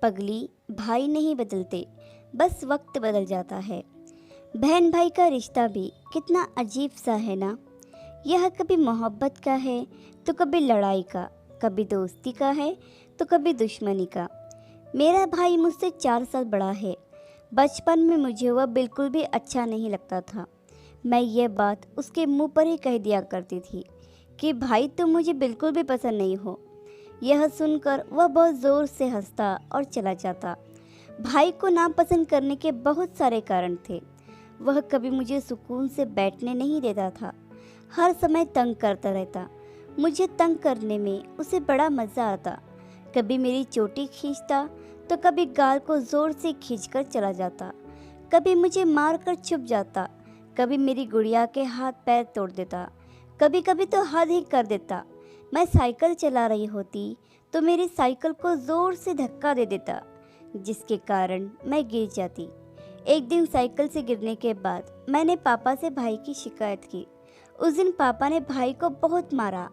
पगली, भाई नहीं बदलते, बस वक्त बदल जाता है। बहन भाई का रिश्ता भी कितना अजीब सा है ना। यह कभी मोहब्बत का है तो कभी लड़ाई का, कभी दोस्ती का है तो कभी दुश्मनी का। मेरा भाई मुझसे 4 साल बड़ा है। बचपन में मुझे वह बिल्कुल भी अच्छा नहीं लगता था। मैं यह बात उसके मुंह पर ही कह दिया करती थी कि भाई तुम मुझे बिल्कुल भी पसंद नहीं हो। यह सुनकर वह बहुत ज़ोर से हंसता और चला जाता। भाई को नापसंद करने के बहुत सारे कारण थे। वह कभी मुझे सुकून से बैठने नहीं देता था, हर समय तंग करता रहता। मुझे तंग करने में उसे बड़ा मज़ा आता। कभी मेरी चोटी खींचता तो कभी गाल को ज़ोर से खींचकर चला जाता। कभी मुझे मार कर छुप जाता, कभी मेरी गुड़िया के हाथ पैर तोड़ देता, कभी कभी तो हद ही कर देता। मैं साइकिल चला रही होती तो मेरी साइकिल को ज़ोर से धक्का दे देता, जिसके कारण मैं गिर जाती। एक दिन साइकिल से गिरने के बाद मैंने पापा से भाई की शिकायत की। उस दिन पापा ने भाई को बहुत मारा।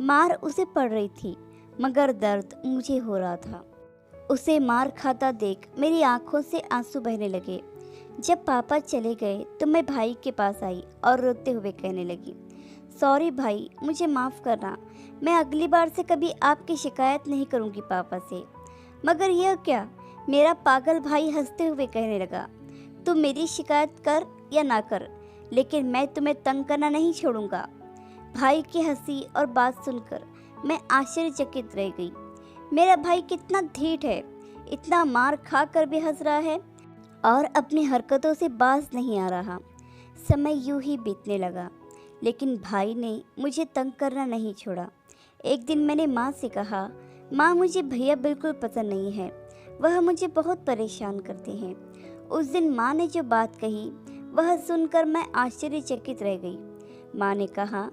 मार उसे पड़ रही थी, मगर दर्द मुझे हो रहा था। उसे मार खाता देख मेरी आंखों से आंसू बहने लगे। जब पापा चले गए तो मैं भाई के पास आई और रोते हुए कहने लगी, सॉरी भाई, मुझे माफ़ करना। मैं अगली बार से कभी आपकी शिकायत नहीं करूँगी पापा से। मगर यह क्या, मेरा पागल भाई हंसते हुए कहने लगा, तुम मेरी शिकायत कर या ना कर, लेकिन मैं तुम्हें तंग करना नहीं छोड़ूंगा। भाई की हंसी और बात सुनकर मैं आश्चर्यचकित रह गई। मेरा भाई कितना ढीठ है, इतना मार खा कर भी हंस रहा है और अपनी हरकतों से बाज नहीं आ रहा। समय यूं ही बीतने लगा, लेकिन भाई ने मुझे तंग करना नहीं छोड़ा। एक दिन मैंने माँ से कहा, माँ मुझे भैया बिल्कुल पसंद नहीं है, वह मुझे बहुत परेशान करते हैं। उस दिन माँ ने जो बात कही वह सुनकर मैं आश्चर्यचकित रह गई। माँ ने कहा,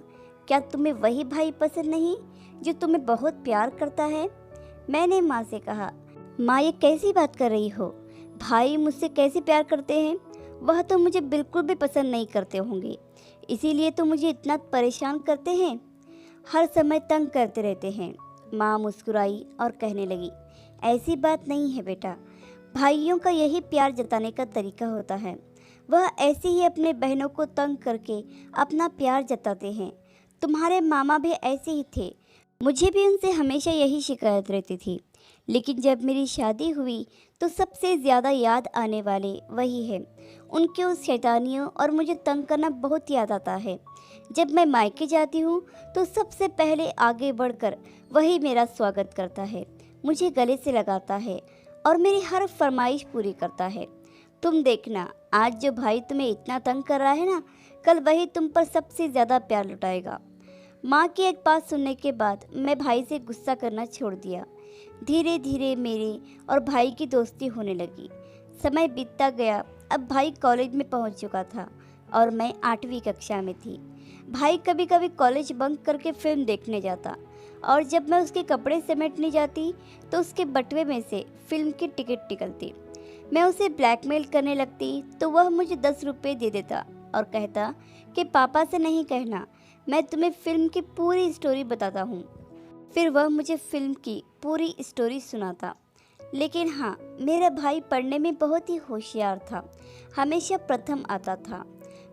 क्या तुम्हें वही भाई पसंद नहीं जो तुम्हें बहुत प्यार करता है? मैंने माँ से कहा, माँ ये कैसी बात कर रही हो? भाई मुझसे कैसे प्यार करते हैं? वह तो मुझे बिल्कुल भी पसंद नहीं करते होंगे, इसीलिए तो मुझे इतना परेशान करते हैं, हर समय तंग करते रहते हैं। माँ मुस्कुराई और कहने लगी, ऐसी बात नहीं है बेटा, भाइयों का यही प्यार जताने का तरीका होता है। वह ऐसे ही अपने बहनों को तंग करके अपना प्यार जताते हैं। तुम्हारे मामा भी ऐसे ही थे, मुझे भी उनसे हमेशा यही शिकायत रहती थी। लेकिन जब मेरी शादी हुई तो सबसे ज़्यादा याद आने वाले वही है। उनके उस शैतानियों और मुझे तंग करना बहुत याद आता है। जब मैं मायके जाती हूँ तो सबसे पहले आगे बढ़कर वही मेरा स्वागत करता है, मुझे गले से लगाता है और मेरी हर फरमाइश पूरी करता है। तुम देखना, आज जो भाई तुम्हें इतना तंग कर रहा है ना, कल वही तुम पर सबसे ज़्यादा प्यार लुटाएगा। माँ की एक बात सुनने के बाद मैं भाई से गुस्सा करना छोड़ दिया। धीरे धीरे मेरे और भाई की दोस्ती होने लगी। समय बीतता गया। अब भाई कॉलेज में पहुंच चुका था और मैं 8वीं कक्षा में थी। भाई कभी कभी कॉलेज बंक करके फिल्म देखने जाता और जब मैं उसके कपड़े समेटने जाती तो उसके बटुए में से फिल्म की टिकट निकलती। मैं उसे ब्लैकमेल करने लगती तो वह मुझे 10 रुपये दे देता और कहता कि पापा से नहीं कहना, मैं तुम्हें फिल्म की पूरी स्टोरी बताता हूँ। फिर वह मुझे फिल्म की पूरी स्टोरी सुनाता। लेकिन हाँ, मेरा भाई पढ़ने में बहुत ही होशियार था, हमेशा प्रथम आता था।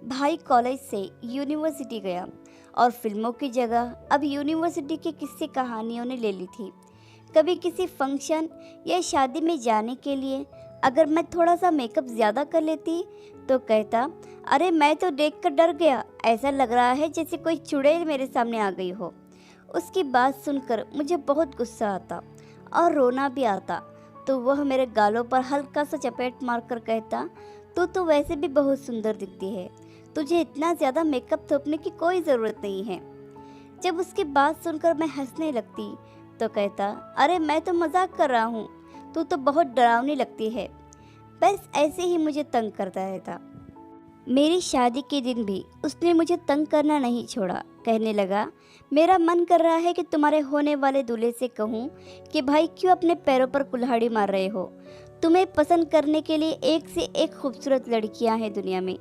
भाई कॉलेज से यूनिवर्सिटी गया और फिल्मों की जगह अब यूनिवर्सिटी की किस्से कहानियों ने ले ली थी। कभी किसी फंक्शन या शादी में जाने के लिए अगर मैं थोड़ा सा मेकअप ज़्यादा कर लेती तो कहता, अरे मैं तो देखकर डर गया, ऐसा लग रहा है जैसे कोई चुड़ैल मेरे सामने आ गई हो। उसकी बात सुनकर मुझे बहुत गुस्सा आता और रोना भी आता, तो वह मेरे गालों पर हल्का सा चपेट मारकर कहता, तू तो वैसे भी बहुत सुंदर दिखती है, तुझे इतना ज़्यादा मेकअप थोपने की कोई ज़रूरत नहीं है। जब उसकी बात सुनकर मैं हंसने लगती तो कहता, अरे मैं तो मजाक कर रहा हूँ, तू तो बहुत डरावनी लगती है। बस ऐसे ही मुझे तंग करता रहता। मेरी शादी के दिन भी उसने मुझे तंग करना नहीं छोड़ा। कहने लगा, मेरा मन कर रहा है कि तुम्हारे होने वाले दूल्हे से कहूँ कि भाई क्यों अपने पैरों पर कुल्हाड़ी मार रहे हो। तुम्हें पसंद करने के लिए एक से एक खूबसूरत लड़कियां हैं दुनिया में,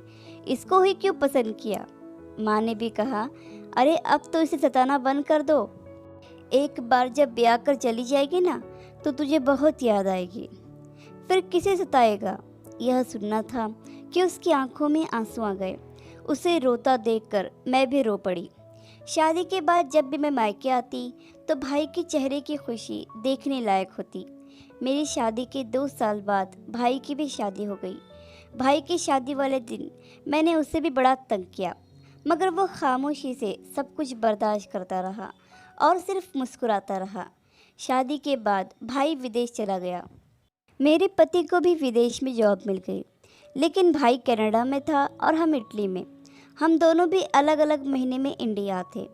इसको ही क्यों पसंद किया। माँ ने भी कहा, अरे अब तो इसे सताना बंद कर दो। एक बार जब ब्याह कर चली जाएगी ना तो तुझे बहुत याद आएगी। फिर किसे सताएगा? यह सुनना था कि उसकी आंखों में आंसू आ गए। उसे रोता देखकर मैं भी रो पड़ी। शादी के बाद जब भी मैं मायके आती तो भाई के चेहरे की खुशी देखने लायक होती। मेरी शादी के 2 साल बाद भाई की भी शादी हो गई। भाई की शादी वाले दिन मैंने उसे भी बड़ा तंग किया, मगर वो खामोशी से सब कुछ बर्दाश्त करता रहा और सिर्फ मुस्कुराता रहा। शादी के बाद भाई विदेश चला गया। मेरे पति को भी विदेश में जॉब मिल गई, लेकिन भाई कनाडा में था और हम इटली में। हम दोनों भी अलग अलग महीने में इंडिया थे,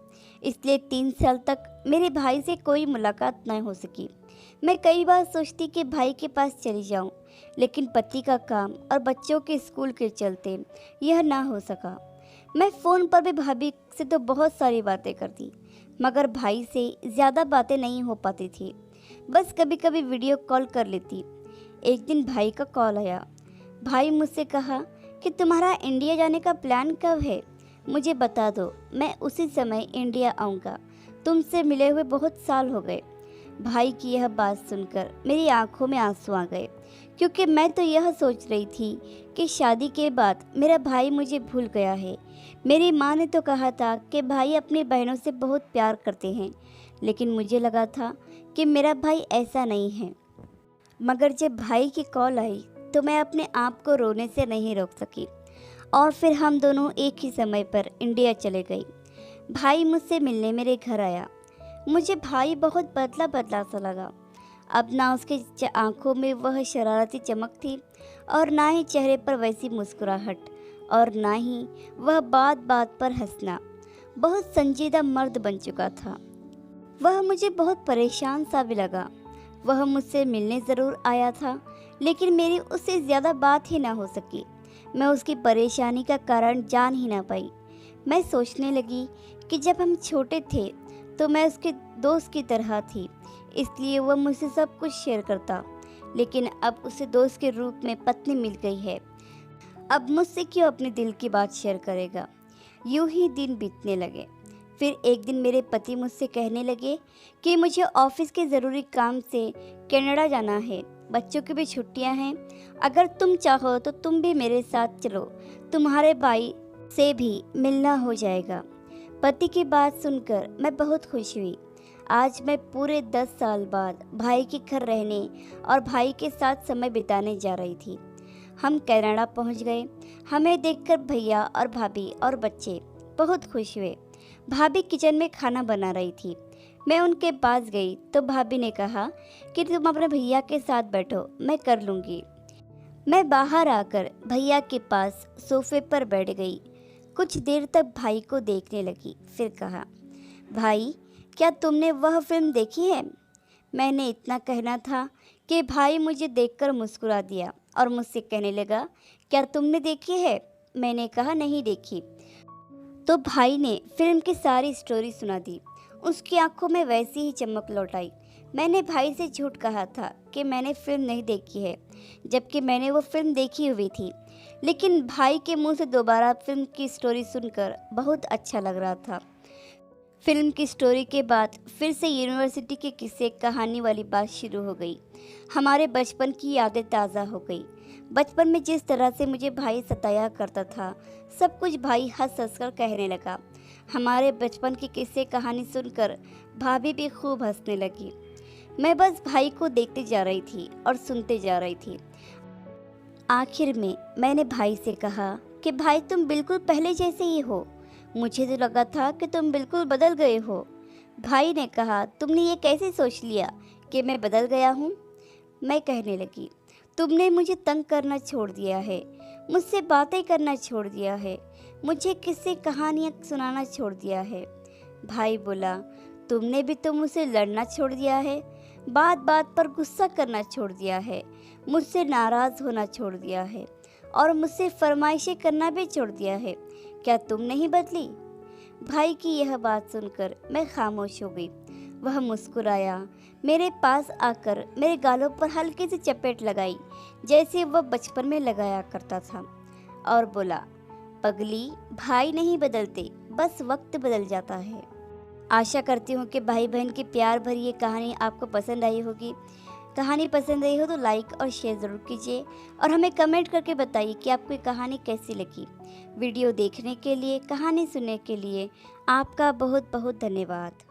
इसलिए 3 साल तक मेरे भाई से कोई मुलाकात न हो सकी। मैं कई बार सोचती कि भाई के पास चली जाऊं, लेकिन पति का काम और बच्चों के स्कूल के चलते यह ना हो सका। मैं फ़ोन पर भी भाभी से तो बहुत सारी बातें करती, मगर भाई से ज़्यादा बातें नहीं हो पाती थी। बस कभी कभी वीडियो कॉल कर लेती। एक दिन भाई का कॉल आया। भाई मुझसे कहा कि तुम्हारा इंडिया जाने का प्लान कब है, मुझे बता दो, मैं उसी समय इंडिया आऊँगा। तुमसे मिले हुए बहुत साल हो गए। भाई की यह बात सुनकर मेरी आंखों में आंसू आ गए, क्योंकि मैं तो यह सोच रही थी कि शादी के बाद मेरा भाई मुझे भूल गया है। मेरी माँ ने तो कहा था कि भाई अपनी बहनों से बहुत प्यार करते हैं, लेकिन मुझे लगा था कि मेरा भाई ऐसा नहीं है। मगर जब भाई की कॉल आई तो मैं अपने आप को रोने से नहीं रोक सकी और फिर हम दोनों एक ही समय पर इंडिया चले गए। भाई मुझसे मिलने मेरे घर आया। मुझे भाई बहुत बदला बदला सा लगा। अब ना उसके आंखों में वह शरारती चमक थी और ना ही चेहरे पर वैसी मुस्कुराहट और ना ही वह बात बात पर हंसना। बहुत संजीदा मर्द बन चुका था। वह मुझे बहुत परेशान सा भी लगा। वह मुझसे मिलने ज़रूर आया था, लेकिन मेरी उससे ज़्यादा बात ही ना हो सकी। मैं उसकी परेशानी का कारण जान ही ना पाई। मैं सोचने लगी कि जब हम छोटे थे तो मैं उसके दोस्त की तरह थी, इसलिए वह मुझसे सब कुछ शेयर करता, लेकिन अब उसे दोस्त के रूप में पत्नी मिल गई है। अब मुझसे क्यों अपने दिल की बात शेयर करेगा? यूं ही दिन बीतने लगे। फिर एक दिन मेरे पति मुझसे कहने लगे कि मुझे ऑफिस के ज़रूरी काम से कनाडा जाना है, बच्चों की भी छुट्टियां हैं, अगर तुम चाहो तो तुम भी मेरे साथ चलो, तुम्हारे भाई से भी मिलना हो जाएगा। पति की बात सुनकर मैं बहुत खुश हुई। आज मैं पूरे 10 साल बाद भाई के घर रहने और भाई के साथ समय बिताने जा रही थी। हम कनाडा पहुंच गए। हमें देखकर भैया और भाभी और बच्चे बहुत खुश हुए। भाभी किचन में खाना बना रही थी। मैं उनके पास गई तो भाभी ने कहा कि तुम अपने भैया के साथ बैठो, मैं कर लूँगी। मैं बाहर आकर भैया के पास सोफे पर बैठ गई। कुछ देर तक भाई को देखने लगी, फिर कहा, भाई क्या तुमने वह फिल्म देखी है? मैंने इतना कहना था कि भाई मुझे देखकर मुस्कुरा दिया और मुझसे कहने लगा, क्या तुमने देखी है? मैंने कहा, नहीं देखी। तो भाई ने फिल्म की सारी स्टोरी सुना दी। उसकी आंखों में वैसी ही चमक लौट आई। मैंने भाई से झूठ कहा था कि मैंने फिल्म नहीं देखी है, जबकि मैंने वो फिल्म देखी हुई थी, लेकिन भाई के मुंह से दोबारा फिल्म की स्टोरी सुनकर बहुत अच्छा लग रहा था। फिल्म की स्टोरी के बाद फिर से यूनिवर्सिटी के किस्से कहानी वाली बात शुरू हो गई। हमारे बचपन की यादें ताज़ा हो गई। बचपन में जिस तरह से मुझे भाई सताया करता था, सब कुछ भाई हंस हंस कर कहने लगा। हमारे बचपन की किस्से कहानी सुनकर भाभी भी खूब हंसने लगी। मैं बस भाई को देखते जा रही थी और सुनते जा रही थी। आखिर में मैंने भाई से कहा कि भाई तुम बिल्कुल पहले जैसे ही हो, मुझे तो लगा था कि तुम बिल्कुल बदल गए हो। भाई ने कहा, तुमने ये कैसे सोच लिया कि मैं बदल गया हूँ? मैं कहने लगी, तुमने मुझे तंग करना छोड़ दिया है, मुझसे बातें करना छोड़ दिया है, मुझे किस्से कहानियाँ सुनाना छोड़ दिया है। भाई बोला, तुमने भी तो मुझसे लड़ना छोड़ दिया है, बात बात पर गुस्सा करना छोड़ दिया है, मुझसे नाराज़ होना छोड़ दिया है और मुझसे फरमाइशें करना भी छोड़ दिया है। क्या तुम नहीं बदली? भाई की यह बात सुनकर मैं खामोश हो गई। वह मुस्कुराया, मेरे पास आकर मेरे गालों पर हल्की सी चपेट लगाई, जैसे वह बचपन में लगाया करता था, और बोला, पगली, भाई नहीं बदलते, बस वक्त बदल जाता है। आशा करती हूँ कि भाई बहन की प्यार भरी ये कहानी आपको पसंद आई होगी। कहानी पसंद आई हो तो लाइक और शेयर ज़रूर कीजिए और हमें कमेंट करके बताइए कि आपको ये कहानी कैसी लगी। वीडियो देखने के लिए, कहानी सुनने के लिए आपका बहुत बहुत धन्यवाद।